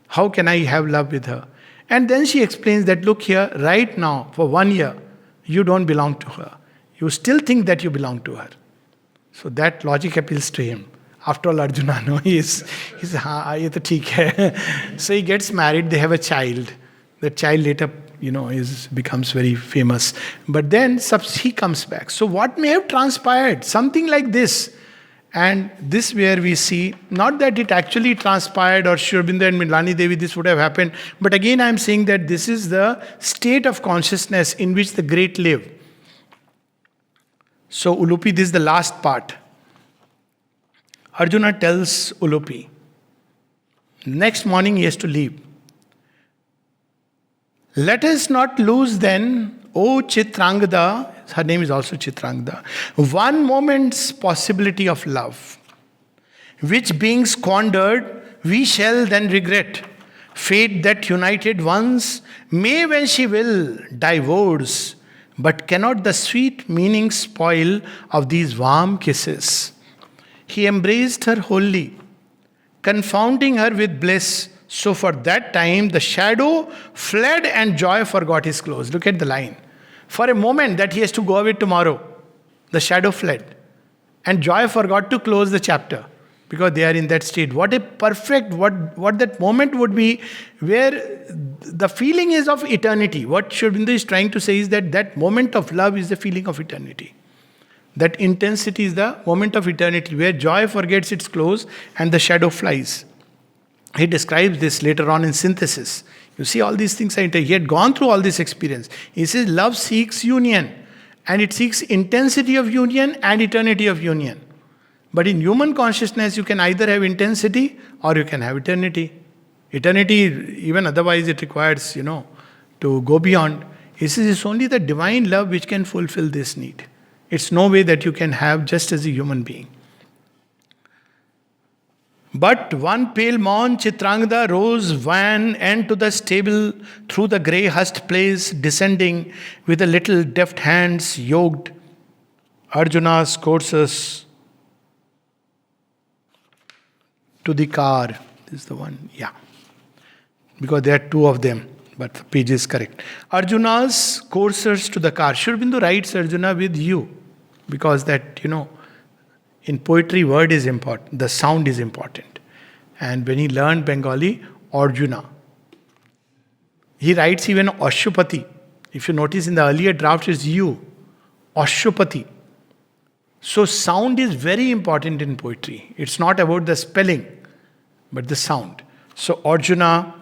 How can I have love with her? And then she explains that, look here, right now, for 1 year, you don't belong to her. You still think that you belong to her. So that logic appeals to him. After all, Arjuna, no, he's ye to theek hai. So he gets married, they have a child. The child later, becomes very famous. But then he comes back. So what may have transpired? Something like this. And this where we see, not that it actually transpired or Sri Aurobindo and Mrilani Devi, this would have happened. But again, I am saying that this is the state of consciousness in which the great live. So Ulupi, this is the last part. Arjuna tells Ulupi, next morning he has to leave. Let us not lose then, O Chitrangada, her name is also Chitrangada, one moment's possibility of love, which being squandered, we shall then regret. Fate that united once may, when she will, divorce, but cannot the sweet meaning spoil of these warm kisses. He embraced her wholly, confounding her with bliss. So for that time, the shadow fled and joy forgot his clothes. Look at the line. For a moment that he has to go away tomorrow, the shadow fled. And joy forgot to close the chapter because they are in that state. What a perfect, what that moment would be where the feeling is of eternity. What Sri Aurobindo is trying to say is that moment of love is the feeling of eternity. That intensity is the moment of eternity where joy forgets its close and the shadow flies. He describes this later on in Synthesis. You see, all these things he had gone through all this experience. He says, love seeks union, and it seeks intensity of union and eternity of union. But in human consciousness, you can either have intensity or you can have eternity. Eternity, even otherwise, it requires, to go beyond. He says, it's only the divine love which can fulfill this need. It's no way that you can have just as a human being. But one pale morn Chitrangada rose van and to the stable through the grey hushed place descending with the little deft hands yoked Arjuna's coursers to the car. This is the one, yeah. Because there are 2 of them, but the page is correct. Arjuna's coursers to the car. Sri Aurobindo writes Arjuna with you because that, in poetry, word is important. The sound is important. And when he learned Bengali, Arjuna. He writes even Ashupati. If you notice in the earlier draft, it's you. Ashupati. So sound is very important in poetry. It's not about the spelling, but the sound. So Arjuna's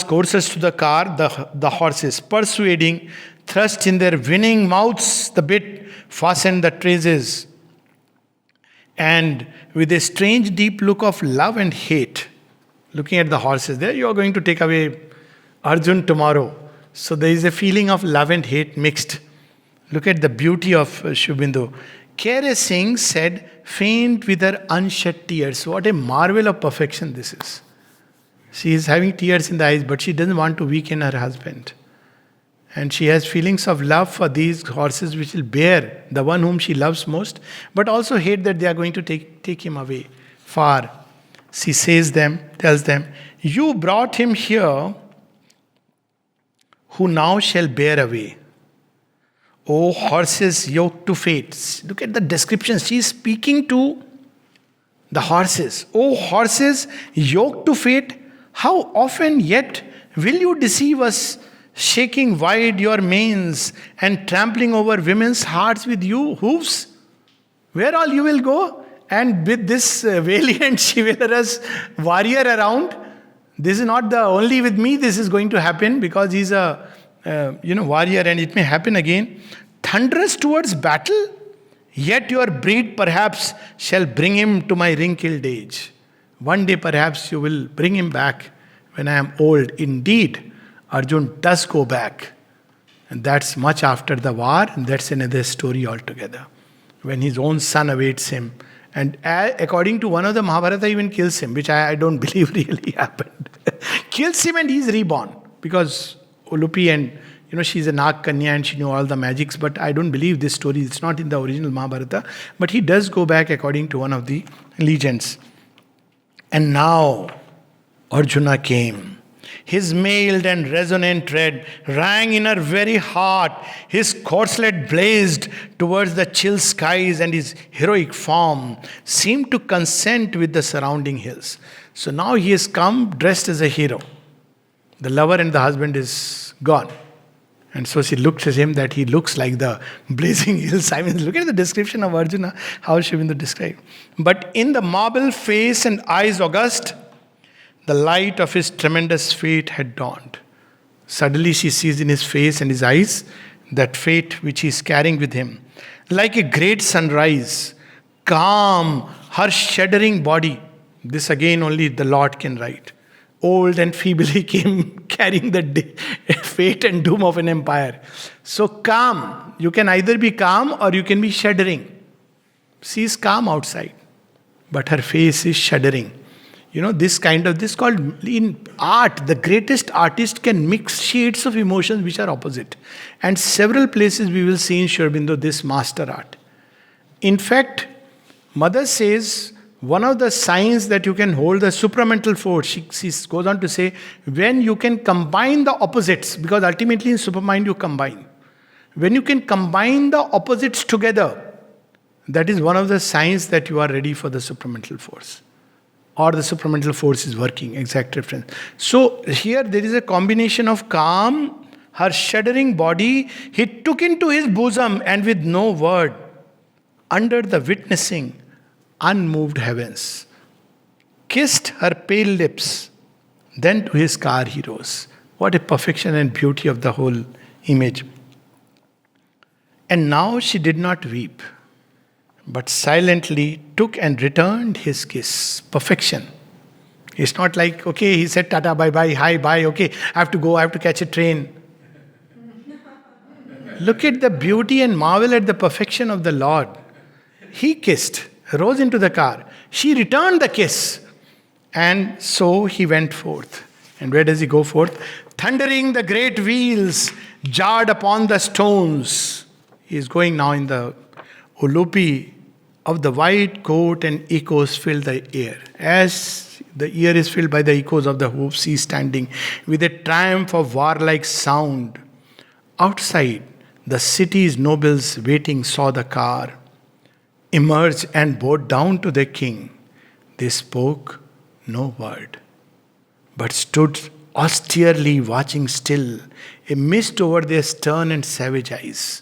coursers to the car, the horses, persuading, thrust in their winning mouths the bit, fastened the traces, and with a strange deep look of love and hate, looking at the horses, there you are going to take away Arjun tomorrow. So there is a feeling of love and hate mixed. Look at the beauty of Sri Aurobindo. Kere Singh said, faint with her unshed tears. What a marvel of perfection this is. She is having tears in the eyes, but she doesn't want to weaken her husband. And she has feelings of love for these horses which will bear the one whom she loves most, but also hate that they are going to take him away far. She tells them, you brought him here who now shall bear away. O horses yoked to fate. Look at the description. She is speaking to the horses. O horses yoked to fate, how often yet will you deceive us, shaking wide your manes and trampling over women's hearts with you hooves? Where all you will go? And with this valiant chivalrous warrior around, this is not the only with me this is going to happen, because he's a warrior, and it may happen again. Thunderous towards battle, yet your breed perhaps shall bring him to my wrinkled age. One day perhaps you will bring him back when I am old. Indeed, Arjun does go back. And that's much after the war, and that's another story altogether. When his own son awaits him. And according to one of the Mahabharata, even kills him, which I don't believe really happened. Kills him and he's reborn. Because Ulupi and, she's a Nag Kanya and she knew all the magics, but I don't believe this story. It's not in the original Mahabharata. But he does go back according to one of the legends. And now Arjuna came. His mailed and resonant tread rang in her very heart. His corselet blazed towards the chill skies, and his heroic form seemed to consent with the surrounding hills. So now he has come dressed as a hero. The lover and the husband is gone. And so she looks at him that he looks like the blazing hills. I mean, look at the description of Arjuna, how Sri Aurobindo described. But in the marble face and eyes august, the light of his tremendous fate had dawned. Suddenly she sees in his face and his eyes that fate which he is carrying with him. Like a great sunrise, calm her shuddering body. This again only the Lord can write. Old and feeble he came carrying the fate and doom of an empire. So calm. You can either be calm or you can be shuddering. She is calm outside, but her face is shuddering. This called in art, the greatest artist can mix shades of emotions which are opposite. And several places we will see in Sri Aurobindo this master art. In fact, Mother says, one of the signs that you can hold the supramental force, she goes on to say, when you can combine the opposites, because ultimately in supermind you combine. When you can combine the opposites together, that is one of the signs that you are ready for the supramental force. Or the supramental force is working, exact reference. So here there is a combination of calm, her shuddering body, he took into his bosom and with no word, under the witnessing, unmoved heavens, kissed her pale lips, then to his car he rose. What a perfection and beauty of the whole image. And now she did not weep, but silently took and returned his kiss. Perfection. It's not like, okay, he said tata, bye bye, hi, bye, okay, I have to go, I have to catch a train. Look at the beauty and marvel at the perfection of the Lord. He kissed, rose into the car. She returned the kiss. And so he went forth. And where does he go forth? Thundering the great wheels jarred upon the stones. He is going now in the Ulupi of the white coat, and echoes fill the air. As the ear is filled by the echoes of the hoofs, he is standing with a triumph of warlike sound. Outside, the city's nobles waiting saw the car emerge and bowed down to the king. They spoke no word, but stood austerely watching still, a mist over their stern and savage eyes.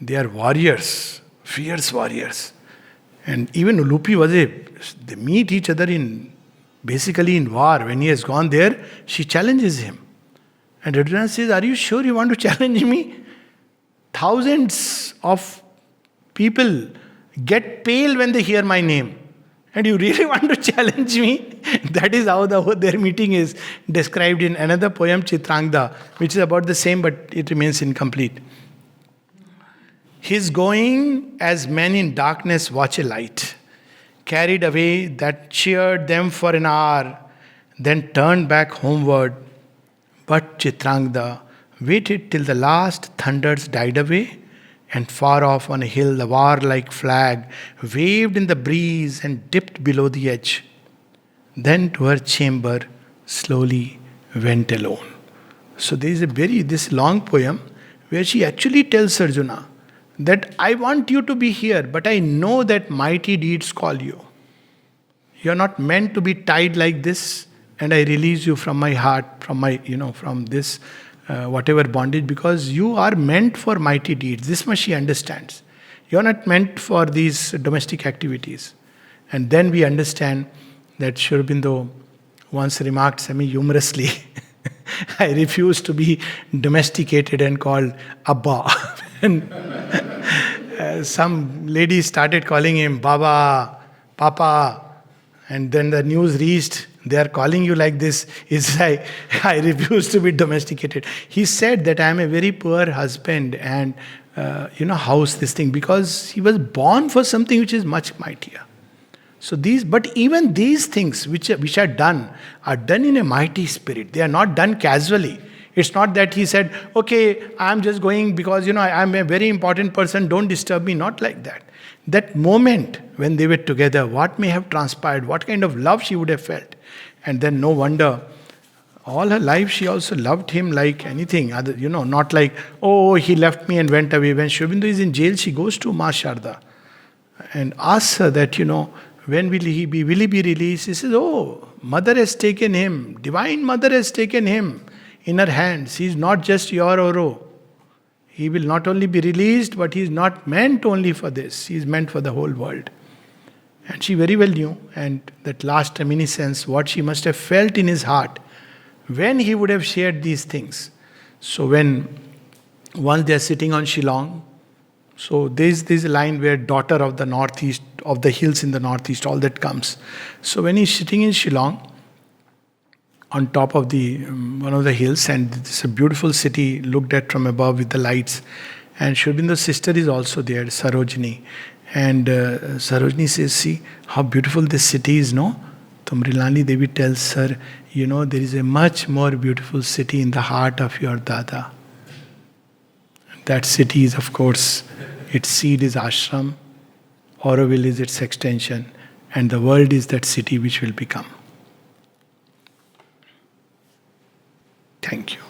They are warriors, fierce warriors. And even Ulupi they meet each other basically in war. When he has gone there, she challenges him. And Arjuna says, are you sure you want to challenge me? Thousands of people get pale when they hear my name. And you really want to challenge me? That is how their meeting is described in another poem, Chitrangda, which is about the same, but it remains incomplete. His going as men in darkness watch a light, carried away that cheered them for an hour, then turned back homeward. But Chitrangda waited till the last thunders died away, and far off on a hill the warlike flag waved in the breeze and dipped below the edge. Then to her chamber slowly went alone. So there is this long poem where she actually tells Arjuna that I want you to be here, but I know that mighty deeds call you. You are not meant to be tied like this, and I release you from my heart, from my, from this whatever bondage, because you are meant for mighty deeds. This much she understands. You are not meant for these domestic activities. And then we understand that Sri Aurobindo once remarked semi-humorously, I refuse to be domesticated and called Abba. And some lady started calling him Baba, Papa, and then the news reached, they are calling you like this. It's like, I refuse to be domesticated. He said that I am a very poor husband and, house this thing, because he was born for something which is much mightier. So but even these things which are done in a mighty spirit. They are not done casually. It's not that he said, okay, I'm just going because, I'm a very important person, don't disturb me. Not like that. That moment when they were together, what may have transpired, what kind of love she would have felt. And then no wonder, all her life she also loved him like anything. Not like, oh, he left me and went away. When Sri Aurobindo is in jail, she goes to Ma Sharda and asks her that, when will he be released? He says, oh, mother has taken him. Divine mother has taken him in her hands. He is not just your Oro. He will not only be released, but he is not meant only for this. He is meant for the whole world. And she very well knew, and that last reminiscence, what she must have felt in his heart when he would have shared these things. So once they are sitting on Shillong, so there's a line where daughter of the northeast, of the hills in the northeast, all that comes. So when he's sitting in Shillong, on top of the one of the hills, and it's a beautiful city looked at from above with the lights. And Sri Aurobindo's sister is also there, Sarojini. And Sarojini says, see how beautiful this city is, no? So Mrilani Devi tells her, there is a much more beautiful city in the heart of your Dada. That city is, of course, its seed is ashram, Auroville is its extension, and the world is that city which will become. Thank you.